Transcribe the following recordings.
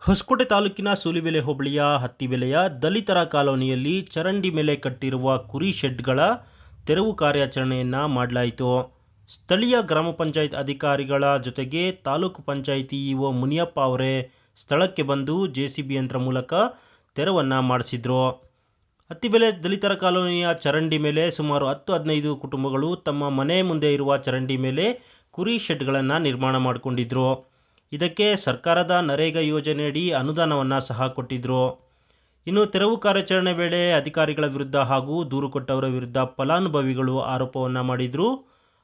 ಹೊಸಕೋಟೆ ತಾಲೂಕಿನ ಸೂಲಿಬೆಲೆ ಹೋಬಳಿಯ ಹತ್ತಿಬೆಲೆಯ ದಲಿತರ ಕಾಲೋನಿಯಲ್ಲಿ ಚರಂಡಿ ಮೇಲೆ ಕಟ್ಟಿರುವ ಕುರಿ ಶೆಡ್ಗಳ ತೆರವು ಕಾರ್ಯಾಚರಣೆಯನ್ನು ಮಾಡಲಾಯಿತು. ಸ್ಥಳೀಯ ಗ್ರಾಮ ಪಂಚಾಯತ್ ಅಧಿಕಾರಿಗಳ ಜೊತೆಗೆ ತಾಲೂಕು ಪಂಚಾಯಿತಿ ಇಒ ಮುನಿಯಪ್ಪ ಅವರೇ ಸ್ಥಳಕ್ಕೆ ಬಂದು ಜೆಸಿಬಿ ಯಂತ್ರ ಮೂಲಕ ತೆರವನ್ನು ಮಾಡಿಸಿದ್ರು. ಹತ್ತಿಬೆಲೆ ದಲಿತರ ಕಾಲೋನಿಯ ಚರಂಡಿ ಮೇಲೆ ಸುಮಾರು 10-15 ಕುಟುಂಬಗಳು ತಮ್ಮ ಮನೆ ಮುಂದೆ ಇರುವ ಚರಂಡಿ ಮೇಲೆ ಕುರಿ ಶೆಡ್ಗಳನ್ನು ನಿರ್ಮಾಣ ಮಾಡಿಕೊಂಡಿದ್ರು. ಇದಕ್ಕೆ ಸರ್ಕಾರದ ನರೇಗಾ ಯೋಜನೆಯಡಿ ಅನುದಾನವನ್ನು ಸಹ ಕೊಟ್ಟಿದ್ದರು. ಇನ್ನು ತೆರವು ಕಾರ್ಯಾಚರಣೆ ವೇಳೆ ಅಧಿಕಾರಿಗಳ ವಿರುದ್ಧ ಹಾಗೂ ದೂರು ಕೊಟ್ಟವರ ವಿರುದ್ಧ ಫಲಾನುಭವಿಗಳು ಆರೋಪವನ್ನು ಮಾಡಿದರು.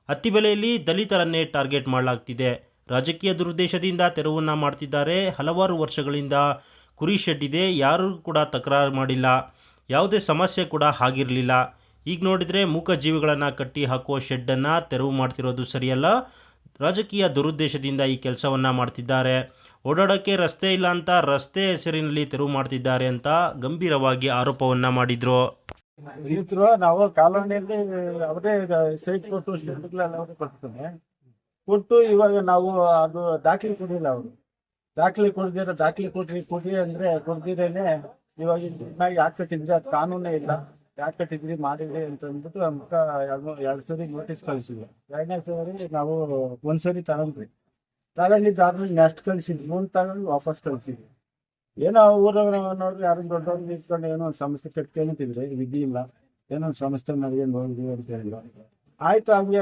ಹತ್ತಿಬೆಲೆಯಲ್ಲಿ ದಲಿತರನ್ನೇ ಟಾರ್ಗೆಟ್ ಮಾಡಲಾಗ್ತಿದೆ, ರಾಜಕೀಯ ದುರುದ್ದೇಶದಿಂದ ತೆರವನ್ನು ಮಾಡ್ತಿದ್ದಾರೆ, ಹಲವಾರು ವರ್ಷಗಳಿಂದ ಕುರಿ ಶೆಡ್ ಇದೆ, ಯಾರೂ ಕೂಡ ತಕರಾರು ಮಾಡಿಲ್ಲ, ಯಾವುದೇ ಸಮಸ್ಯೆ ಕೂಡ ಆಗಿರಲಿಲ್ಲ. ಈಗ ನೋಡಿದರೆ ಮೂಕ ಜೀವಿಗಳನ್ನು ಕಟ್ಟಿ ಹಾಕುವ ಶೆಡ್ಡನ್ನು ತೆರವು ಮಾಡ್ತಿರೋದು ಸರಿಯಲ್ಲ, ರಾಜಕೀಯ ದುರುದ್ದೇಶದಿಂದ ಈ ಕೆಲಸವನ್ನು ಮಾಡ್ತಿದ್ದಾರೆ, ಓಡಾಡೋಕ್ಕೆ ರಸ್ತೆ ಇಲ್ಲ ಅಂತ ರಸ್ತೆ ಹೆಸರಿನಲ್ಲಿ ತೆರವು ಮಾಡ್ತಿದ್ದಾರೆ ಅಂತ ಗಂಭೀರವಾಗಿ ಆರೋಪವನ್ನು ಮಾಡಿದರು. ರೈತರು ನಾವು ಕಾಲೋನಿಯಲ್ಲಿ ಅವರೇ ಸೈಟ್ ಕೊಟ್ಟು ಶೆಡ್ಗಳೆಲ್ಲ ಅವರೇ ಕೊಡ್ತಾನೆ ಕೊಟ್ಟು ಇವಾಗ ನಾವು ಅದು ದಾಖಲೆ ಕೊಡಿಲ್ಲ. ಅವರು ದಾಖಲೆ ಕೊಡ್ರಿ ಅಂದ್ರೆ ಕೊಡ್ದಿರೇನೆ ಇವಾಗ ಯಾಕೆ ಕಟ್ಟಿದ್ರಿ, ಅದು ಕಾನೂನೇ ಇಲ್ಲ, ಯಾಕೆ ಕಟ್ಟಿದ್ರಿ ಮಾಡಿದ್ರಿ ಅಂತ ಅಂದ್ಬಿಟ್ಟು ನಮ್ಗೆ ಎರಡು ಸರಿ ನೋಟಿಸ್ ಕಳಿಸಿದ್ವಿ. ಎರಡನೇ ಸರಿ ನಾವು ಒಂದ್ಸರಿ ತಗೊಂಡಿದ್ದಾದ್ಮೇಲೆ ನೆಕ್ಸ್ಟ್ ಕಳಿಸಿದ್ವಿ, ತಗೊಂಡು ವಾಪಸ್ ಕಳಿಸಿದ್ವಿ. ಏನೋ ಊರವ್ರು ಯಾರು ದೊಡ್ಡವ್ರು ಇಟ್ಕೊಂಡು ಏನೋ ಒಂದು ಸಮಸ್ಯೆ ಕಟ್ಕೊಂಡಿದ್ರೆ ವಿಧಿ ಇಲ್ಲ, ಏನೋ ಒಂದು ಸಮಸ್ಯೆ ನನಗೆ ನೋಡಿದ್ವಿ ಅಂತ ಹೇಳಿದ್ರು. ಆಯ್ತು, ಹಂಗೆ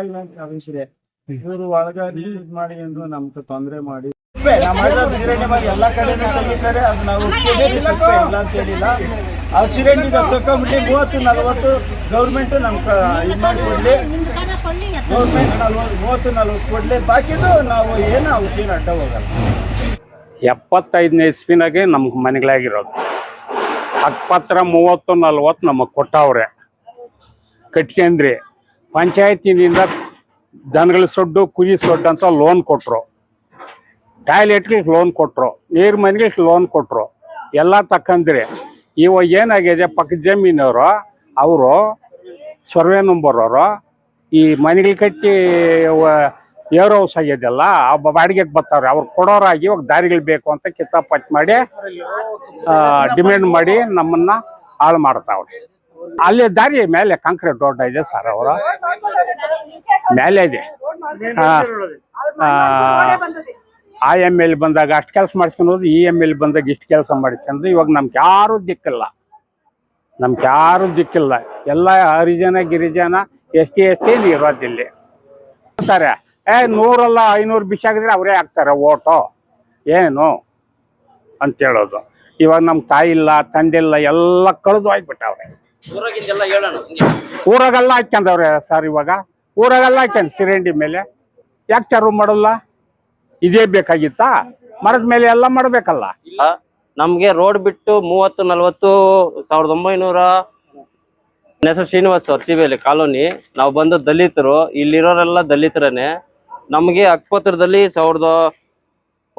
ಅವಿಸಿದೆ ಇವರು ಒಳಗಾಗಿ ಇದು ಮಾಡಿ ಎಂದು ನಮ್ಗೆ ತೊಂದರೆ ಮಾಡಿ ಎಲ್ಲ ಕಡೆನೂ ತೆಗಿತಾರೆ. ಅದು ನಾವು ಇಲ್ಲ ಅಂತ ಹೇಳಿಲ್ಲ. ಆ ಸಿಲಿಂಡರ್ ತಕೊಂಡ್ಬಿಟ್ಟು 30-40 ಗೌರ್ಮೆಂಟ್ ನಮ್ಗೆ ಇದು ಮಾಡಿಕೊಡ್ಲಿ, ಗೌರ್ಮೆಂಟ್ 30-40 ಕೊಡ್ಲಿ, ಬಾಕಿದು ನಾವು ಏನು ಅವಕ್ಕೇನು ಅಡ್ಡ ಹೋಗಲ್ಲ. 75ನೇ ಇಸ್ವಿನಾಗೆ ನಮ್ಗೆ ಮನೆಗಳಾಗಿರೋದು. ಹಕ್ಕಪತ್ರ 30-40 ನಮಗೆ ಕೊಟ್ಟವ್ರೆ ಕಟ್ಕೊಂಡ್ರಿ. ಪಂಚಾಯತಿನಿಂದ ದನಗಳ ಸೊಡ್ಡು ಕುರಿ ಸೊಡ್ಡು ಅಂತ ಲೋನ್ ಕೊಟ್ಟರು, ಟಾಯ್ಲೆಟ್ಗೆ ಲೋನ್ ಕೊಟ್ಟರು, ನೀರು ಮನೆಗೆ ಲೋನ್ ಕೊಟ್ಟರು, ಎಲ್ಲ ತಕ್ಕಂದ್ರಿ. ಇವಾಗ ಏನಾಗಿದೆ, ಪಕ್ಕದ ಜಮೀನವರು ಅವರು ಸರ್ವೆ ನಂಬರ್ ಅವರು ಈ ಮನೆಗಳು ಕಟ್ಟಿ ಏರ್ ಹೌಸ್ ಆಗ್ಯದಲ್ಲ, ಬಾಡಿಗೆಗೆ ಬರ್ತಾವ್ರೆ, ಅವ್ರು ಕೊಡೋರಾಗಿ ಇವಾಗ ದಾರಿಗಳು ಬೇಕು ಅಂತ ಕಿತ್ತಾಪಟ್ಟು ಮಾಡಿ ಡಿಮ್ಯಾಂಡ್ ಮಾಡಿ ನಮ್ಮನ್ನ ಹಾಳು ಮಾಡ್ತಾವ್ರೆ. ಅಲ್ಲಿ ದಾರಿ ಮೇಲೆ ಕಾಂಕ್ರೀಟ್ ರೋಡ್ ಇದೆ ಸರ್, ಅವರ ಮೇಲೆ ಇದೆ. IML ಬಂದಾಗ ಅಷ್ಟು ಕೆಲಸ ಮಾಡಿಸ್ಕೊಂಡು EML ಬಂದಾಗ ಇಷ್ಟು ಕೆಲಸ ಮಾಡಿಸ್ಕೊಂಡು ಇವಾಗ ನಮ್ಗೆ ಯಾರು ದಿಕ್ಕಿಲ್ಲ. ಎಲ್ಲ ಹರಿಜನ ಗಿರಿಜನ ST ಇರೋದಿಲ್ಲ ಅಂತಾರೆ. 100 500 ಬಿಸಾಗಿದ್ರೆ ಅವರೇ ಹಾಕ್ತಾರೆ ಓಟು ಏನು ಅಂತ ಹೇಳೋದು. ಇವಾಗ ನಮ್ಮ ತಾಯಿ ಇಲ್ಲ, ತಂದಿಲ್ಲ, ಎಲ್ಲ ಕಳೆದು ಹೋಗ್ಬಿಟ್ಟವ್ರೆ. ಊರಾಗೆಲ್ಲ ಹಾಕ್ಯಂದವ್ರೆ ಸರ್, ಇವಾಗ ಊರಾಗೆಲ್ಲ ಹಾಕ್ಯಂದ್ ಸಿರಂಡಿ ಮೇಲೆ ಯಾಕೆ ಚಾರು ಮಾಡಲ್ಲ? ಇದೇ ಬೇಕಾಗಿತ್ತಾ? ಮರದ ಮೇಲೆ ಎಲ್ಲ ಮಾಡ್ಬೇಕಲ್ಲ. ನಮ್ಗೆ ರೋಡ್ ಬಿಟ್ಟು 30-40 1900 ಹೆಸರು ಶ್ರೀನಿವಾಸ್ ಹತ್ತಿಬೆಲೆ ಕಾಲೋನಿ. ನಾವು ಬಂದು ದಲಿತರು, ಇಲ್ಲಿರೋರೆಲ್ಲ ದಲಿತರೇ. ನಮಗೆ ಹಕ್ಕಪತ್ರದಲ್ಲಿ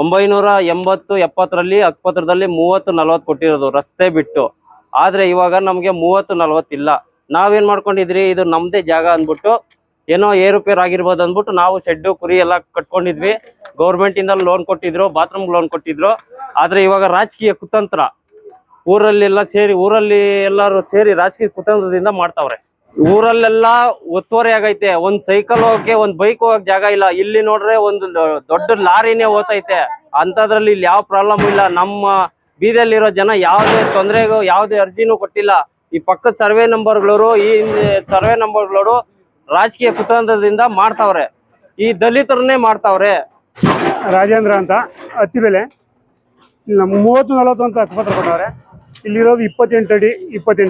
1980-70ರಲ್ಲಿ ಹಕ್ಕಪತ್ರದಲ್ಲಿ 30-40 ಕೊಟ್ಟಿರೋದು ರಸ್ತೆ ಬಿಟ್ಟು. ಆದ್ರೆ ಇವಾಗ ನಮ್ಗೆ 30-40 ಇಲ್ಲ. ನಾವೇನ್ ಮಾಡ್ಕೊಂಡಿದ್ರಿ, ಇದು ನಮ್ದೇ ಜಾಗ ಅಂದ್ಬಿಟ್ಟು ಏನೋ ಏರುಪೇರು ಆಗಿರ್ಬೋದು ಅಂದ್ಬಿಟ್ಟು ನಾವು ಶೆಡ್ಡು ಕುರಿ ಎಲ್ಲ ಕಟ್ಕೊಂಡಿದ್ವಿ. ಗೌರ್ಮೆಂಟ್ ಇಂದ ಲೋನ್ ಕೊಟ್ಟಿದ್ರು, ಬಾತ್ರೂಮ್ ಲೋನ್ ಕೊಟ್ಟಿದ್ರು. ಆದ್ರೆ ಇವಾಗ ರಾಜಕೀಯ ಕುತಂತ್ರ ಊರಲ್ಲಿ ಎಲ್ಲರೂ ಸೇರಿ ರಾಜಕೀಯ ಕುತಂತ್ರದಿಂದ ಮಾಡ್ತಾವ್ರೆ. ಊರಲ್ಲೆಲ್ಲ ಒತ್ತುವರಿ ಆಗೈತೆ. ಒಂದ್ ಸೈಕಲ್ ಹೋಗಕ್ಕೆ, ಒಂದ್ ಬೈಕ್ ಹೋಗಕ್ ಜಾಗ ಇಲ್ಲ. ಇಲ್ಲಿ ನೋಡ್ರೆ ಒಂದು ದೊಡ್ಡ ಲಾರಿನೇ ಹೋಗ್ತೈತೆ. ಅಂತದ್ರಲ್ಲಿ ಇಲ್ಲಿ ಯಾವ ಪ್ರಾಬ್ಲಮ್ ಇಲ್ಲ. ನಮ್ಮ ಬೀದಿಯಲ್ಲಿರೋ ಜನ ಯಾವುದೇ ತೊಂದರೆಗೂ ಯಾವುದೇ ಅರ್ಜಿನೂ ಕೊಟ್ಟಿಲ್ಲ. ಈ ಪಕ್ಕದ ಸರ್ವೆ ನಂಬರ್ಗಳವರು, ಈ ಸರ್ವೆ ನಂಬರ್ಗಳವರು ರಾಜಕೀಯ ಕುತಂತ್ರದಿಂದ ಮಾಡ್ತಾವ್ರೆ, ಈ ದಲಿತರನ್ನೇ ಮಾಡ್ತಾವ್ರೆ. ರಾಜೇಂದ್ರ ಅಂತ ಹತ್ತಿಬೆಲೆ. ಇಲ್ಲಿ ನಮ್ಮ 30-40 ಅಂತ ಹಕ್ಕಪತ್ರ ಕೊಟ್ಟವ್ರೆ. ಇಲ್ಲಿರೋದು 28 ಅಡಿ. ಇದು 10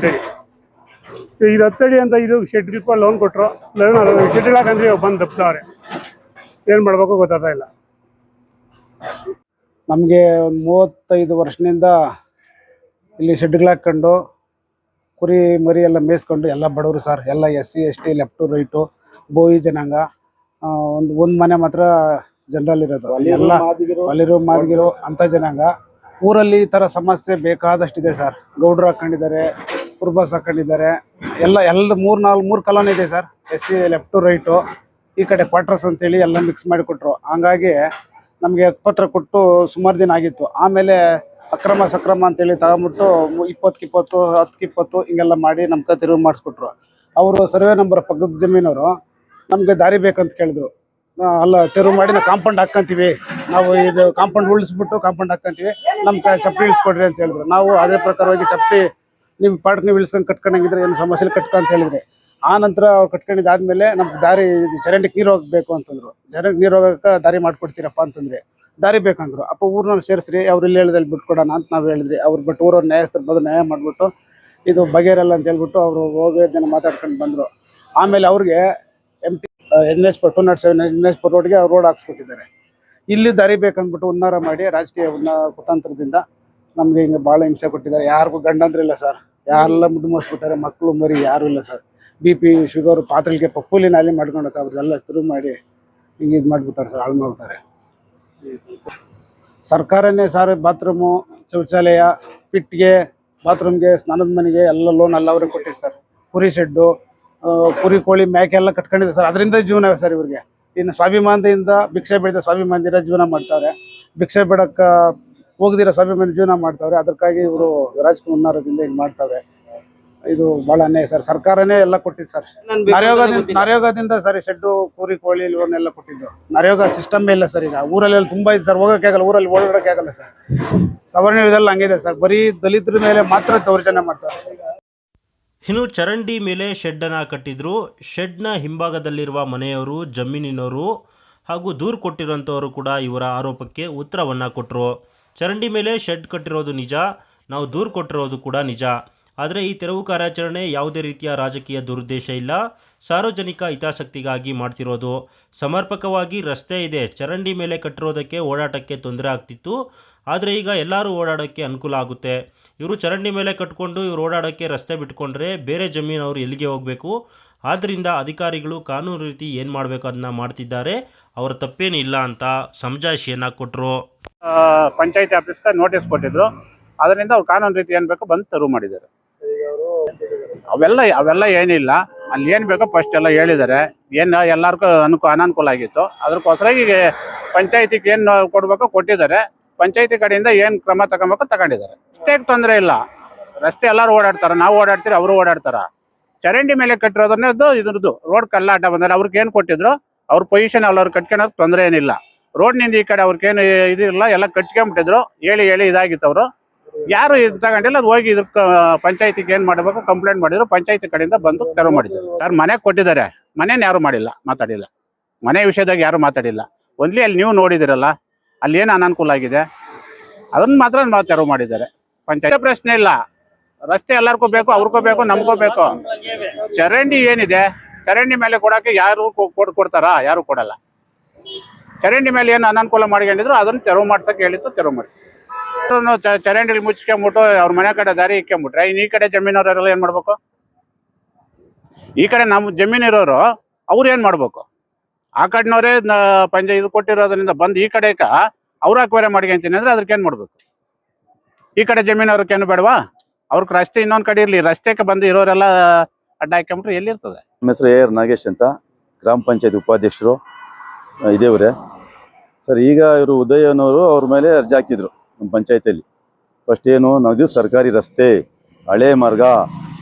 ಅಡಿ ಅಂತ ಇದು ಶೆಡ್ ಲೋನ್ ಕೊಟ್ಟರು. ಶೆಡ್ ಹಾಕಂದ್ರೆ ಬಂದು ದಪ್ತವ್ರೆ. ಏನು ಮಾಡ್ಬೇಕು ಗೊತ್ತಾಗ್ತಾ ಇಲ್ಲ. ನಮಗೆ ಒಂದು 35 ವರ್ಷದಿಂದ ಇಲ್ಲಿ ಶೆಡ್ಗಳು ಹಾಕ್ಕೊಂಡು ಕುರಿ ಮರಿ ಎಲ್ಲ ಮೇಯಿಸ್ಕೊಂಡು ಎಲ್ಲ ಬಡವರು ಸರ್, ಎಲ್ಲ SC ST left right Boi ಜನಾಂಗ. ಒಂದು ಮನೆ ಮಾತ್ರ ಜನರಲ್ ಇರೋದು, ಎಲ್ಲ ಒಲಿರು ಮಾದಿಗಿರು ಅಂಥ ಜನಾಂಗ. ಊರಲ್ಲಿ ಈ ಥರ ಸಮಸ್ಯೆ ಬೇಕಾದಷ್ಟಿದೆ ಸರ್. ಗೌಡ್ರು ಹಾಕೊಂಡಿದ್ದಾರೆ, ಕುರುಬಸ್ ಹಾಕೊಂಡಿದ್ದಾರೆ, ಎಲ್ಲ 3 ಕಾಲೋನಿ ಇದೆ ಸರ್. SC ಲೆಫ್ಟು ರೈಟು, ಈ ಕಡೆ ಕ್ವಾರ್ಟರ್ಸ್ ಅಂತೇಳಿ ಎಲ್ಲ ಮಿಕ್ಸ್ ಮಾಡಿ ಕೊಟ್ಟರು. ಹಂಗಾಗಿ ನಮಗೆ ಹಕ್ಕಪತ್ರ ಕೊಟ್ಟು ಸುಮಾರು ದಿನ ಆಗಿತ್ತು. ಆಮೇಲೆ ಅಕ್ರಮ ಸಕ್ರಮ ಅಂತೇಳಿ ತಗೊಂಬಿಟ್ಟು 20-20 10-20 ಹಿಂಗೆಲ್ಲ ಮಾಡಿ ನಮ್ಮ ಕೈ ತಿರುವು ಮಾಡಿಸ್ಕೊಟ್ರು. ಅವರು ಸರ್ವೆ ನಂಬರ್ ಪಕ್ಕದ ಜಮೀನವರು ನಮಗೆ ದಾರಿ ಬೇಕಂತ ಕೇಳಿದ್ರು. ಅಲ್ಲ, ತೆರವು ಮಾಡಿ ನಾವು ಕಾಂಪೌಂಡ್ ಹಾಕ್ಕಂತೀವಿ, ನಾವು ಇದು ಕಾಂಪೌಂಡ್ ಉಳಿಸ್ಬಿಟ್ಟು ಕಾಂಪೌಂಡ್ ಹಾಕ್ಕಂತೀವಿ, ನಮ್ಮ ಚಪ್ಪಲಿ ಇಳಿಸ್ಕೊಡ್ರಿ ಅಂತ ಹೇಳಿದ್ರು. ನಾವು ಅದೇ ಪ್ರಕಾರವಾಗಿ ಚಪ್ಪಲಿ ನೀವು ಪಾಠಕ್ಕೆ ನೀವು ಇಳಿಸ್ಕೊಂಡು ಕಟ್ಕೊಂಡಂಗಿದ್ರೆ ಏನು ಸಮಸ್ಯೆ ಕಟ್ಕೊಂತ ಹೇಳಿದ್ರೆ, ಆ ನಂತರ ಅವ್ರು ಕಟ್ಕೊಂಡಿದ್ದಾದ್ಮೇಲೆ ನಮ್ಗೆ ದಾರಿ ಚರಂಡಿಗೆ ನೀರು ಹೋಗ್ಬೇಕು ಅಂತಂದ್ರು. ಚರಂಡಿಗೆ ನೀರು ಹೋಗೋಕೆ ದಾರಿ ಮಾಡ್ಕೊಡ್ತೀರಪ್ಪ ಅಂತಂದ್ರೆ ದಾರಿ ಬೇಕಂದ್ರು. ಅಪ್ಪ ಊರ್ನಲ್ಲಿ ಸೇರಿಸ್ರಿ, ಅವ್ರು ಇಲ್ಲಿ ಹೇಳಿದಲ್ಲಿ ಬಿಟ್ಕೊಡೋಣ ಅಂತ ನಾವು ಹೇಳಿದ್ರಿ. ಅವ್ರು ಬಟ್ ಊರವ್ರು ನ್ಯಾಯಸ್ಥರು ಬಂದು ನ್ಯಾಯ ಮಾಡಿಬಿಟ್ಟು ಇದು ಬಗೆಹರಲ್ಲ ಅಂತ ಹೇಳ್ಬಿಟ್ಟು ಅವರು ಹೋಗಿ ಜನ ಮಾತಾಡ್ಕೊಂಡು ಬಂದರು. ಆಮೇಲೆ ಅವ್ರಿಗೆ MP NH 207 NH ರೋಡ್ಗೆ ಅವ್ರು ರೋಡ್ ಹಾಕ್ಸ್ಕೊಟ್ಟಿದ್ದಾರೆ. ಇಲ್ಲಿ ದಾರಿ ಬೇಕಂದ್ಬಿಟ್ಟು ಉನ್ನಾರ ಮಾಡಿ ರಾಜಕೀಯ ಕುತಂತ್ರದಿಂದ ನಮಗೆ ಹಿಂಗೆ ಭಾಳ ಹಿಂಸೆ ಕೊಟ್ಟಿದ್ದಾರೆ. ಯಾರಿಗೂ ಗಂಡಂದ್ರಿಲ್ಲ ಸರ್, ಯಾರೆಲ್ಲ ಮುದ್ದು ಮೋಸ್ಬಿಟ್ಟಾರೆ, ಮಕ್ಕಳು ಮರಿ ಯಾರೂ ಇಲ್ಲ ಸರ್. BP ಶುಗರ್ ಪಾತ್ರೆಗೆ ಪಪ್ಪುಲಿ ನಾಲಿ ಮಾಡ್ಕೊಂಡು ಅವ್ರಿಗೆಲ್ಲ ತಿರುವು ಮಾಡಿ ಹಿಂಗೆ ಇದು ಮಾಡಿಬಿಟ್ಟಾರೆ ಸರ್, ಹಾಳು ಮಾಡ್ಬಿಟ್ಟಾರೆ. ಸರ್ಕಾರನೇ ಸರ್ ಬಾತ್ರೂಮು, ಶೌಚಾಲಯ, ಪಿಟ್ಗೆ, ಬಾತ್ರೂಮ್ಗೆ, ಸ್ನಾನದ ಮನೆಗೆ ಎಲ್ಲ ಲೋನ್ ಎಲ್ಲ ಅವ್ರಿಗೆ ಕೊಟ್ಟಿದೆ ಸರ್. ಕುರಿ ಶೆಡ್ಡು, ಕುರಿ ಕೋಳಿ ಮೇಕೆ ಎಲ್ಲ ಕಟ್ಕೊಂಡಿದೆ ಸರ್. ಅದರಿಂದ ಜೀವನ ಸರ್ ಇವ್ರಿಗೆ. ಇನ್ನು ಸ್ವಾಭಿಮಾನದಿಂದ ಭಿಕ್ಷೆ ಬೇಡಿದ ಸ್ವಾಭಿಮಾನದಿಂದ ಜೀವನ ಮಾಡ್ತಾರೆ, ಭಿಕ್ಷೆ ಬೇಡಕ್ಕೆ ಹೋಗದಿರೋ ಸ್ವಾಭಿಮಾನ ಜೀವನ ಮಾಡ್ತಾವ್ರೆ. ಅದಕ್ಕಾಗಿ ಇವರು ರಾಜಕೀಯ ಉನ್ನಾರದಿಂದ ಹಿಂಗೆ ಮಾಡ್ತಾವ್ರೆ. ಇದು ಭಾಳ ಅನ್ಯಾಯ ಸರ್. ಸರ್ಕಾರನೇ ಎಲ್ಲ ಕೊಟ್ಟಿದ್ದು ಸರ್. ನರೇಗಾದಿಂದ ಸರ್ ಶೆಡ್ಡು, ಕುರಿ ಕೋಳಿ ಲೋನ್ ಎಲ್ಲ ಕೊಟ್ಟಿದ್ದು. ನರೇಗಾ ಸಿಸ್ಟಮ್ ಇಲ್ಲ ಸರ್. ಈಗ ಊರಲ್ಲೆಲ್ಲ ತುಂಬ ಇದೆ ಸರ್, ಹೋಗೋಕೆ ಆಗಲ್ಲ, ಊರಲ್ಲಿ ಓಡಾಡೋಕೆ ಆಗಲ್ಲ ಸರ್. ಸವರ್ಣದಲ್ಲಿ ಹಂಗಿದೆ ಸರ್, ಬರೀ ದಲಿತರ ಮೇಲೆ ಮಾತ್ರ ದೌರ್ಜನ್ಯ ಮಾಡ್ತಾರೆ ಸರ್. ಇನ್ನು ಚರಂಡಿ ಮೇಲೆ ಶೆಡ್ಡನ್ನು ಕಟ್ಟಿದ್ರು. ಶೆಡ್ನ ಹಿಂಭಾಗದಲ್ಲಿರುವ ಮನೆಯವರು, ಜಮೀನಿನವರು ಹಾಗೂ ದೂರು ಕೊಟ್ಟಿರುವಂಥವರು ಕೂಡ ಇವರ ಆರೋಪಕ್ಕೆ ಉತ್ತರವನ್ನು ಕೊಟ್ಟರು. ಚರಂಡಿ ಮೇಲೆ ಶೆಡ್ ಕಟ್ಟಿರೋದು ನಿಜ, ನಾವು ದೂರು ಕೊಟ್ಟಿರೋದು ಕೂಡ ನಿಜ. ಆದರೆ ಈ ತೆರವು ಕಾರ್ಯಾಚರಣೆ ಯಾವುದೇ ರೀತಿಯ ರಾಜಕೀಯ ದುರುದ್ದೇಶ ಇಲ್ಲ, ಸಾರ್ವಜನಿಕ ಹಿತಾಸಕ್ತಿಗಾಗಿ ಮಾಡ್ತಿರೋದು. ಸಮರ್ಪಕವಾಗಿ ರಸ್ತೆ ಇದೆ, ಚರಂಡಿ ಮೇಲೆ ಕಟ್ಟಿರೋದಕ್ಕೆ ಓಡಾಟಕ್ಕೆ ತೊಂದರೆ ಆಗ್ತಿತ್ತು. ಆದರೆ ಈಗ ಎಲ್ಲರೂ ಓಡಾಡೋಕ್ಕೆ ಅನುಕೂಲ ಆಗುತ್ತೆ. ಇವರು ಚರಂಡಿ ಮೇಲೆ ಕಟ್ಕೊಂಡು ಇವರು ಓಡಾಡೋಕ್ಕೆ ರಸ್ತೆ ಬಿಟ್ಕೊಂಡ್ರೆ ಬೇರೆ ಜಮೀನವರು ಎಲ್ಲಿಗೆ ಹೋಗಬೇಕು? ಆದ್ದರಿಂದ ಅಧಿಕಾರಿಗಳು ಕಾನೂನು ರೀತಿ ಏನು ಮಾಡಬೇಕು ಅದನ್ನ ಮಾಡ್ತಿದ್ದಾರೆ, ಅವರ ತಪ್ಪೇನು ಇಲ್ಲ ಅಂತ ಸಮಜಾಯಿಷಿಯನ್ನು ಕೊಟ್ಟರು. ಪಂಚಾಯತಿ ಆಫೀಸ್ಗೆ ನೋಟಿಸ್ ಕೊಟ್ಟಿದ್ರು. ಅದರಿಂದ ಅವ್ರು ಕಾನೂನು ರೀತಿ ಏನು ಬೇಕೋ ಬಂದು ತೆರವು ಮಾಡಿದ್ದಾರೆ. ಅವೆಲ್ಲ ಏನಿಲ್ಲ, ಅಲ್ಲಿ ಏನು ಬೇಕೋ ಫಸ್ಟ್ ಎಲ್ಲ ಹೇಳಿದ್ದಾರೆ. ಏನು ಎಲ್ಲರಿಗೂ ಅನಾನುಕೂಲ ಆಗಿತ್ತು, ಅದಕ್ಕೋಸ್ಕರ ಈಗ ಪಂಚಾಯತಿಗೆ ಏನು ಕೊಡಬೇಕೋ ಕೊಟ್ಟಿದ್ದಾರೆ. ಪಂಚಾಯತಿ ಕಡೆಯಿಂದ ಏನು ಕ್ರಮ ತಗೊಬೇಕೋ ತಗೊಂಡಿದ್ದಾರೆ. ಅಷ್ಟೇಗೆ ತೊಂದರೆ ಇಲ್ಲ, ರಸ್ತೆ ಎಲ್ಲರೂ ಓಡಾಡ್ತಾರೆ, ನಾವು ಓಡಾಡ್ತೀರಿ, ಅವರು ಓಡಾಡ್ತಾರ. ಚರಂಡಿ ಮೇಲೆ ಕಟ್ಟಿರೋದನ್ನದು ಇದ್ರದ್ದು ರೋಡ್ ಕಲ್ಲಾಟ ಬಂದರೆ ಅವ್ರಿಗೆ ಏನು ಕೊಟ್ಟಿದ್ರು ಅವ್ರ ಪೊಸಿಷನ್ ಎಲ್ಲರೂ ಕಟ್ಕೊಳೋದು ತೊಂದರೆ ಏನಿಲ್ಲ. ರೋಡ್ನಿಂದ ಈ ಕಡೆ ಅವ್ರಿಗೇನು ಇದಿಲ್ಲ, ಎಲ್ಲ ಕಟ್ಕೊಂಬಿಟ್ಟಿದ್ರು. ಹೇಳಿ ಇದಾಗಿತ್ತು. ಅವರು ಯಾರು ಇದು ತಗೊಂಡಿಲ್ಲ, ಅದು ಹೋಗಿ ಇದಕ್ಕೆ ಪಂಚಾಯತಿಗೆ ಏನು ಮಾಡಬೇಕು ಕಂಪ್ಲೇಂಟ್ ಮಾಡಿದ್ರು. ಪಂಚಾಯತಿ ಕಡೆಯಿಂದ ಬಂದು ತೆರವು ಮಾಡಿದ್ರು. ಯಾರು ಮನೆಗೆ ಕೊಟ್ಟಿದ್ದಾರೆ, ಮನೇನ ಯಾರು ಮಾತಾಡಿಲ್ಲ. ಮನೆ ವಿಷಯದಾಗ ಯಾರು ಮಾತಾಡಿಲ್ಲ. ಒಂದ್ಲಿ ಅಲ್ಲಿ ನೀವು ನೋಡಿದಿರಲ್ಲ, ಅಲ್ಲಿ ಏನು ಅನಾನುಕೂಲ ಆಗಿದೆ ಅದನ್ನ ಮಾತ್ರ ತೆರವು ಮಾಡಿದ್ದಾರೆ. ಪಂಚಾಯತ್ ಪ್ರಶ್ನೆ ಇಲ್ಲ, ರಸ್ತೆ ಎಲ್ಲರಿಗೂ ಬೇಕು, ಅವ್ರಿಗೂ ಬೇಕು, ನಮಗೂ ಬೇಕು. ಚರಂಡಿ ಏನಿದೆ, ಚರಂಡಿ ಮೇಲೆ ಕೊಡೋಕೆ ಯಾರು ಕೊಡ್ತಾರಾ? ಯಾರು ಕೊಡಲ್ಲ. ಚರಂಡಿ ಮೇಲೆ ಏನು ಅನಾನುಕೂಲ ಮಾಡ್ಕೊಂಡಿದ್ರು ಅದನ್ನು ತೆರವು ಮಾಡ್ಸಕ್ಕೆ ಹೇಳಿತ್ತು, ತೆರವು ಮಾಡಿ. ಚರಂಡಿಲಿ ಮುಚ್ಕೊಂಬಿಟ್ಟು ಅವ್ರ ಮನೆ ಕಡೆ ದಾರಿ ಇಕ್ಕೊಂಬಿಟ್ರೆ ಇನ್ನು ಈ ಕಡೆ ಜಮೀನವರೆಲ್ಲ ಏನು ಮಾಡ್ಬೇಕು? ಈ ಕಡೆ ನಮ್ಮ ಜಮೀನಿರೋರು ಅವ್ರು ಏನು ಮಾಡ್ಬೇಕು? ಆ ಕಡೆನವರೇ ಇದು ಕೊಟ್ಟಿರೋದ್ರಿಂದ ಬಂದು ಈ ಕಡೆ ಅವ್ರು ಅಕ್ವೇರೆ ಮಾಡ್ಕೊಂತೀನಿ ಅಂದ್ರೆ ಅದಕ್ಕೆ ಏನು ಮಾಡ್ಬೇಕು? ಈ ಕಡೆ ಜಮೀನವ್ರಿಗೆ ಏನು ಬೇಡವಾ? ಅವ್ರಿಗೆ ರಸ್ತೆ ಇನ್ನೊಂದು ಕಡೆ ಇರಲಿ, ರಸ್ತೆಗೆ ಬಂದು ಇರೋರೆಲ್ಲ ಅಡ್ಡ ಹಾಕೊಂಬಿಟ್ರೆ ಎಲ್ಲಿರ್ತದೆ? ನಮ್ಮ ಹೆಸರು AR ನಾಗೇಶ್ ಅಂತ, ಗ್ರಾಮ ಪಂಚಾಯತ್ ಉಪಾಧ್ಯಕ್ಷರು ಇದೇವ್ರೆ ಸರ್. ಈಗ ಇವರು ಉದಯನವರು ಅವ್ರ ಮೇಲೆ ಅರ್ಜಿ ಹಾಕಿದ್ರು ನಮ್ಮ ಪಂಚಾಯತಿಯಲ್ಲಿ. ಫಸ್ಟ್ ಏನು ನಾವು ಸರ್ಕಾರಿ ರಸ್ತೆ, ಹಳೆ ಮಾರ್ಗ,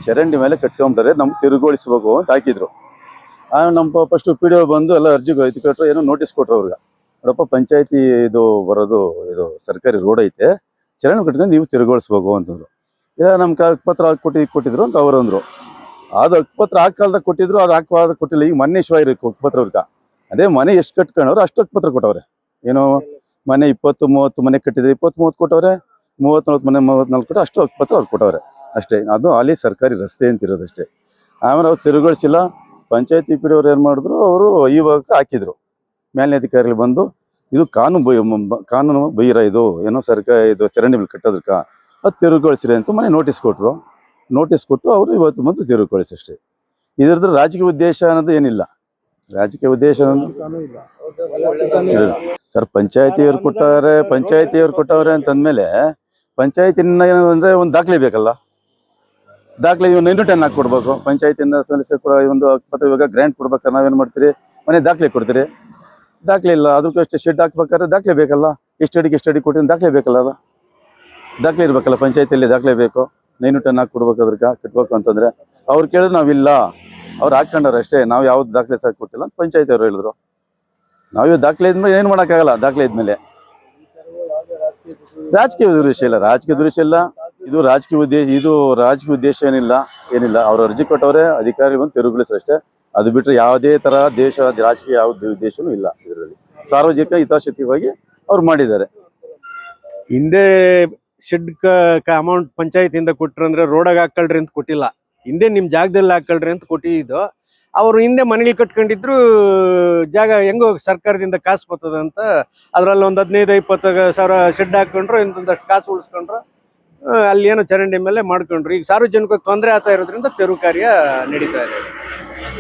ಚರಂಡಿ ಮೇಲೆ ಕಟ್ಕೊಂಡ್ರೆ ನಮ್ಗೆ ತಿರುಗೊಳಿಸ್ಬೇಕು ಅಂತ ಹಾಕಿದ್ರು. ನಮ್ಮ ಫಸ್ಟ್ PDO ಬಂದು ಎಲ್ಲ ಅರ್ಜಿ ಇದು ಕೊಟ್ಟರು, ಏನೋ ನೋಟಿಸ್ ಕೊಟ್ಟರು ಅವ್ರಿಗೆ. ನೋಡಪ್ಪ ಪಂಚಾಯತಿ ಇದು ಬರೋದು ಇದು ಸರ್ಕಾರಿ ರೋಡ್ ಐತೆ, ಚರಂಡಿ ಕಟ್ಕೊಂಡು ನೀವು ತಿರುಗೊಳಿಸ್ಬೇಕು ಅಂತಂದ್ರು. ಇಲ್ಲ ನಮ್ಗೆ ಹಕ್ಕುಪತ್ರ ಕೊಟ್ಟಿದ್ರು ಅಂತ ಅವ್ರು ಅಂದರು. ಅದು ಹಕ್ಕುಪತ್ರ ಆ ಕಾಲದಾಗ ಕೊಟ್ಟಿದ್ರು, ಅದು ಹಾಕುವಾಗ ಕೊಟ್ಟಿಲ್ಲ. ಈಗ ಮೊನ್ನೆ ಇಶ್ಯೂ ಆಗಿರೋದು ಹಕ್ಕುಪತ್ರ ಅವ್ರಿಗೆ. ಅದೇ ಮನೆ ಎಷ್ಟು ಕಟ್ಕೊಂಡವ್ರು ಅಷ್ಟು ಹಕ್ಕುಪತ್ರ ಕೊಟ್ಟವ್ರೆ. ಏನೋ ಮನೆ 20-30 ಮನೆ ಕಟ್ಟಿದ್ರೆ 20-30 ಕೊಟ್ಟವ್ರೆ, 30-40 ಮನೆ 34 ಕೊಟ್ಟು ಅಷ್ಟು ಹಕ್ಕುಪತ್ರ ಅವ್ರು ಕೊಟ್ಟವ್ರೆ ಅಷ್ಟೇ. ಅದು ಅಲ್ಲಿ ಸರ್ಕಾರಿ ರಸ್ತೆ ಅಂತ ಇರೋದಷ್ಟೇ. ಆಮೇಲೆ ಅವ್ರು ತಿರುಗೊಳಿಸಿಲ್ಲ. ಪಂಚಾಯತಿ PDO ಅವ್ರು ಏನು ಮಾಡಿದ್ರು, ಅವರು ಇವಾಗ ಹಾಕಿದ್ರು. ಮೇಲಿನ ಅಧಿಕಾರಿಗಳು ಬಂದು ಇದು ಕಾನೂನು ಬೈರ, ಇದು ಏನೋ ಸರ್ಕಾರ ಇದು ಚರಂಡಿ ಮೇಲೆ ಕಟ್ಟೋದಕ್ಕ ಅದು ತಿರುಗೊಳಿಸಿರಿ ಅಂತ ಮನೆ ನೋಟಿಸ್ ಕೊಟ್ಟರು. ನೋಟಿಸ್ ಕೊಟ್ಟು ಅವರು ಇವತ್ತು ಬಂದು ತಿರುಗೊಳಿಸಿ ಅಷ್ಟೇ. ಇದ್ರದ್ದು ರಾಜಕೀಯ ಉದ್ದೇಶ ಅನ್ನೋದು ಏನಿಲ್ಲ. ರಾಜಕೀಯ ಉದ್ದೇಶ ಸರ್, ಪಂಚಾಯತಿಯವ್ರು ಕೊಟ್ಟವ್ರೆ ಅಂತಂದ್ಮೇಲೆ ಪಂಚಾಯತಿನ ಅಂದ್ರೆ ಒಂದು ದಾಖಲೆ ಬೇಕಲ್ಲ. ದಾಖಲೆ ಇವ್ 9-10 ಹಾಕಿ ಕೊಡ್ಬೇಕು. ಪಂಚಾಯತಿಯಿಂದ ಸಲ್ಲಿಸಿ ಒಂದು ಹಕ್ಕುಪತ್ರ ಇವಾಗ ಗ್ರ್ಯಾಂಟ್ ಕೊಡ್ಬೇಕಾದ್ರೆ ನಾವೇನು ಮಾಡ್ತೀರಿ, ಮನೆ ದಾಖಲೆ ಕೊಡ್ತೀರಿ. ದಾಖಲೆ ಇಲ್ಲ, ಅದಕ್ಕೂ ಅಷ್ಟೇ ಶೆಡ್ ಹಾಕ್ಬೇಕಾದ್ರೆ ದಾಖಲೆ ಬೇಕಲ್ಲ. ಎಷ್ಟು ಅಡಿ ಕೊಟ್ಟಿದ್ದು ದಾಖಲೆ ಬೇಕಲ್ಲ. ಅದು ದಾಖಲೆ ಇರಬೇಕಲ್ಲ, ಪಂಚಾಯತಿಯಲ್ಲಿ ದಾಖಲೆ ಬೇಕು. 9 ಟನ್ ಹಾಕಿ ಕೊಡ್ಬೇಕು, ಅದಕ್ಕೆ ಕಟ್ಬೇಕು ಅಂತಂದರೆ ಅವ್ರು ಕೇಳಿದ್ರೆ ನಾವಿಲ್ಲ, ಅವ್ರು ಹಾಕ್ಕೊಂಡವ್ರು ಅಷ್ಟೇ, ನಾವು ಯಾವ್ದು ದಾಖಲೆ ಸಹ ಕೊಟ್ಟಿಲ್ಲ ಅಂತ ಪಂಚಾಯತಿ ಅವ್ರು ಹೇಳಿದ್ರು. ನಾವೇ ದಾಖಲೆ ಇದ್ಮೇಲೆ ಏನು ಮಾಡೋಕ್ಕಾಗಲ್ಲ. ದಾಖಲೆ ಇದ್ಮೇಲೆ ರಾಜಕೀಯ ಉದ್ದೇಶ ಇಲ್ಲ, ರಾಜಕೀಯ ಉದ್ದೇಶ ಇಲ್ಲ. ಇದು ರಾಜಕೀಯ ಉದ್ದೇಶ ಏನಿಲ್ಲ. ಅವ್ರು ಅರ್ಜಿ ಕೊಟ್ಟವ್ರೆ, ಅಧಿಕಾರಿ ಬಂದು ತೆರವುಗೊಳಿಸ್ತಾರೆ ಅಷ್ಟೇ. ಅದು ಬಿಟ್ಟರೆ ಯಾವುದೇ ತರ ರಾಜಕೀಯ ಯಾವ ಉದ್ದೇಶನೂ ಇಲ್ಲ ಇದರಲ್ಲಿ. ಸಾರ್ವಜನಿಕ ಹಿತಾಸಕ್ತಿಯಾಗಿ ಅವ್ರು ಮಾಡಿದ್ದಾರೆ. ಹಿಂದೆ ಶೆಡ್ ಅಮೌಂಟ್ ಪಂಚಾಯತಿಯಿಂದ ಕೊಟ್ರು ಅಂದ್ರೆ ರೋಡಾಗ ಹಾಕೊಳ್ರಿ ಅಂತ ಕೊಟ್ಟಿಲ್ಲ, ಹಿಂದೆ ನಿಮ್ಮ ಜಾಗದಲ್ಲಿ ಹಾಕೊಳ್ರಿ ಅಂತ ಕೊಟ್ಟಿದ್ದು. ಅವರು ಹಿಂದೆ ಮನೆಗಳು ಕಟ್ಕೊಂಡಿದ್ರು, ಜಾಗ ಹೆಂಗೋ ಸರ್ಕಾರದಿಂದ ಕಾಸು ಬರ್ತದೆ ಅಂತ ಅದರಲ್ಲಿ ಒಂದು 15-20 ಸಾವಿರ ಶೆಡ್ ಹಾಕೊಂಡ್ರು, ಇಂಥೊಂದಷ್ಟು ಕಾಸು ಉಳಿಸ್ಕೊಂಡ್ರು, ಅಲ್ಲಿ ಏನೋ ಚರಂಡಿ ಮೇಲೆ ಮಾಡ್ಕೊಂಡ್ರು. ಈಗ ಸಾರ್ವಜನಿಕಕ್ಕೆ ತೊಂದರೆ ಆಗ್ತಾ ಇರೋದ್ರಿಂದ ತೆರವು ಕಾರ್ಯ ನಡೀತಾ ಇದೆ.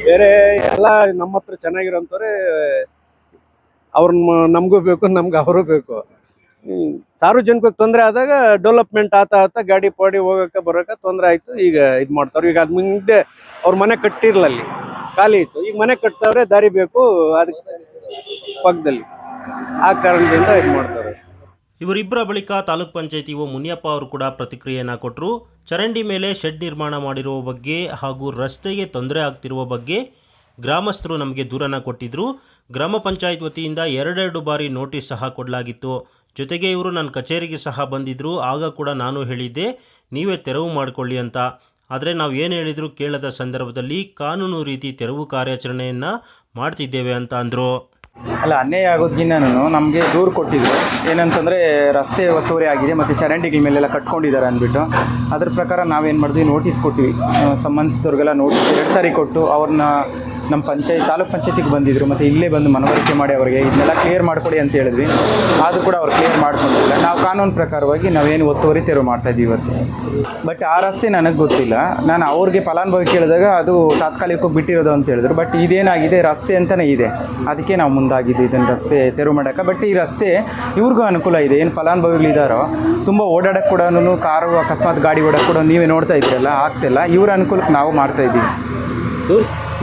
ಬೇರೆ ಎಲ್ಲ ನಮ್ಮ ಹತ್ರ ಚೆನ್ನಾಗಿರೋಂಥವ್ರೆ, ಅವ್ರನ್ನ ನಮಗೂ ಬೇಕು, ನಮ್ಗೆ ಅವರು ಬೇಕು. ಸಾರ್ವಜನಿಕಕ್ಕೆ ತೊಂದರೆ ಆದಾಗ ಡೆವಲಪ್ಮೆಂಟ್ ಆತ ಗಾಡಿ ಪಾಡಿ ಹೋಗಕ್ಕೆ ಬರೋಕೆ ತೊಂದರೆ ಆಯ್ತು. ಈಗ ಇದು ಮಾಡ್ತಾವ್ರೆ. ಈಗ ಅದ್ ಮುಂದೆ ಅವ್ರ ಮನೆ ಕಟ್ಟಿರ್ಲಿಲ್ಲ, ಅಲ್ಲಿ ಖಾಲಿ ಇತ್ತು. ಈಗ ಮನೆ ಕಟ್ತಾವ್ರೆ, ದಾರಿ ಬೇಕು ಅದಕ್ಕೆ ಪಕ್ಕದಲ್ಲಿ. ಆ ಕಾರಣದಿಂದ ಇದು ಮಾಡ್ತಾರೆ. ಇವರಿಬ್ಬರ ಬಳಿಕ ತಾಲೂಕ್ ಪಂಚಾಯತಿ ಮುನಿಯಪ್ಪ ಅವರು ಕೂಡ ಪ್ರತಿಕ್ರಿಯೆಯನ್ನು ಕೊಟ್ಟರು. ಚರಂಡಿ ಮೇಲೆ ಶೆಡ್ ನಿರ್ಮಾಣ ಮಾಡಿರುವ ಬಗ್ಗೆ ಹಾಗೂ ರಸ್ತೆಗೆ ತೊಂದರೆ ಆಗ್ತಿರುವ ಬಗ್ಗೆ ಗ್ರಾಮಸ್ಥರು ನಮಗೆ ದೂರನ್ನು ಕೊಟ್ಟಿದ್ದರು. ಗ್ರಾಮ ಪಂಚಾಯತ್ ವತಿಯಿಂದ 2 ಬಾರಿ ನೋಟಿಸ್ ಸಹ ಕೊಡಲಾಗಿತ್ತು. ಜೊತೆಗೆ ಇವರು ನನ್ನ ಕಚೇರಿಗೆ ಸಹ ಬಂದಿದ್ದರು. ಆಗ ಕೂಡ ನಾನು ಹೇಳಿದ್ದೆ ನೀವೇ ತೆರವು ಮಾಡಿಕೊಳ್ಳಿ ಅಂತ. ಆದರೆ ನಾವು ಏನು ಹೇಳಿದ್ರು ಕೇಳದ ಸಂದರ್ಭದಲ್ಲಿ ಕಾನೂನು ರೀತಿ ತೆರವು ಕಾರ್ಯಾಚರಣೆಯನ್ನು ಮಾಡ್ತಿದ್ದೇವೆ ಅಂತ ಅಂದರು. ಅಲ್ಲ, ಅನ್ಯಾಯ ಆಗೋದ್ಗಿನ್ನೂ ನಮಗೆ ದೂರು ಕೊಟ್ಟಿದ್ರು. ಏನಂತಂದರೆ ರಸ್ತೆ ಒತ್ತುವರಿ ಆಗಿದೆ ಮತ್ತು ಚರಂಡಿಗಳ ಮೇಲೆಲ್ಲ ಕಟ್ಕೊಂಡಿದ್ದಾರೆ ಅಂದ್ಬಿಟ್ಟು. ಅದ್ರ ಪ್ರಕಾರ ನಾವೇನು ಮಾಡಿದ್ವಿ, ನೋಟಿಸ್ ಕೊಟ್ವಿ. ಸಂಬಂಧಿಸಿದವ್ರಿಗೆಲ್ಲ ನೋಟಿಸ್ 2 ಸಾರಿ ಕೊಟ್ಟು ಅವ್ರನ್ನ ನಮ್ಮ ತಾಲೂಕ್ ಪಂಚಾಯತಿಗೆ ಬಂದಿದ್ದರು. ಮತ್ತು ಇಲ್ಲೇ ಬಂದು ಮನವರಿಕೆ ಮಾಡಿ ಅವರಿಗೆ ಇದನ್ನೆಲ್ಲ ಕ್ಲಿಯರ್ ಮಾಡಿಕೊಡಿ ಅಂತ ಹೇಳಿದ್ವಿ. ಆದರೂ ಕೂಡ ಅವ್ರು ಕ್ಲಿಯರ್ ಮಾಡ್ಕೊಂಡಿಲ್ಲ. ನಾವು ಕಾನೂನು ಪ್ರಕಾರವಾಗಿ ನಾವೇನು ಒತ್ತುವರಿ ತೆರವು ಮಾಡ್ತಾಯಿದ್ದೀವಿ ಇವತ್ತು. ಬಟ್ ಆ ರಸ್ತೆ ನನಗೆ ಗೊತ್ತಿಲ್ಲ. ನಾನು ಅವ್ರಿಗೆ ಫಲಾನುಭವಿ ಕೇಳಿದಾಗ ಅದು ತಾತ್ಕಾಲಿಕವಾಗಿ ಬಿಟ್ಟಿರೋದು ಅಂತ ಹೇಳಿದ್ರು. ಬಟ್ ಇದೇನಾಗಿದೆ, ರಸ್ತೆ ಅಂತಲೇ ಇದೆ, ಅದಕ್ಕೆ ನಾವು ಮುಂದಾಗಿದ್ದು ಇದನ್ನು ರಸ್ತೆ ತೆರವು ಮಾಡೋಕ್ಕೆ. ಬಟ್ ಈ ರಸ್ತೆ ಇವ್ರಿಗೂ ಅನುಕೂಲ ಇದೆ. ಏನು ಫಲಾನುಭವಿಗಳಿದ್ದಾರೋ ತುಂಬ ಓಡಾಡೋಕ್ಕೆ ಕೂಡ, ಕಾರು ಅಕಸ್ಮಾತ್ ಗಾಡಿ ಓಡೋಕ್ಕೆ ಕೂಡ ನೀವೇ ನೋಡ್ತಾ ಇದ್ದೀರಲ್ಲ, ಆಗ್ತಿಲ್ಲ. ಇವ್ರ ಅನುಕೂಲಕ್ಕೆ ನಾವು ಮಾಡ್ತಾಯಿದ್ದೀವಿ.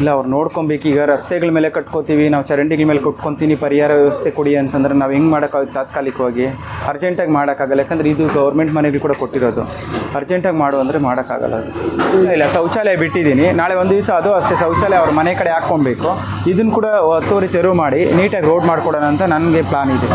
ಇಲ್ಲ, ಅವ್ರು ನೋಡ್ಕೊಬೇಕು. ಈಗ ರಸ್ತೆಗಳ ಮೇಲೆ ಕಟ್ಕೋತೀವಿ, ನಾವು ಚರಂಡಿಗಳ ಮೇಲೆ ಕಟ್ಕೊತೀನಿ, ಪರಿಹಾರ ವ್ಯವಸ್ಥೆ ಕೊಡಿ ಅಂತಂದ್ರೆ ನಾವು ಹೆಂಗೆ ಮಾಡೋಕ್ಕಾಗುತ್ತೆ? ತಾತ್ಕಾಲಿಕವಾಗಿ ಅರ್ಜೆಂಟಾಗಿ ಮಾಡೋಕ್ಕಾಗಲ್ಲ. ಯಾಕಂದರೆ ಇದು ಗೌರ್ಮೆಂಟ್ ಮನೆಗೆ ಕೂಡ ಕೊಟ್ಟಿರೋದು. ಅರ್ಜೆಂಟಾಗಿ ಮಾಡು ಅಂದರೆ ಮಾಡೋಕ್ಕಾಗಲ್ಲ. ಇಲ್ಲ, ಶೌಚಾಲಯ ಬಿಟ್ಟಿದ್ದೀನಿ. ನಾಳೆ ಒಂದು ದಿವಸ ಅದು ಅಷ್ಟೇ, ಶೌಚಾಲಯ ಅವ್ರ ಮನೆ ಕಡೆ ಹಾಕ್ಕೊಬೇಕು. ಇದನ್ನು ಕೂಡ ಒತ್ತುವರಿ ತೆರವು ಮಾಡಿ ನೀಟಾಗಿ ರೋಡ್ ಮಾಡಿಕೊಡೋಣ ಅಂತ ನನಗೆ ಪ್ಲಾನ್ ಇದೆ.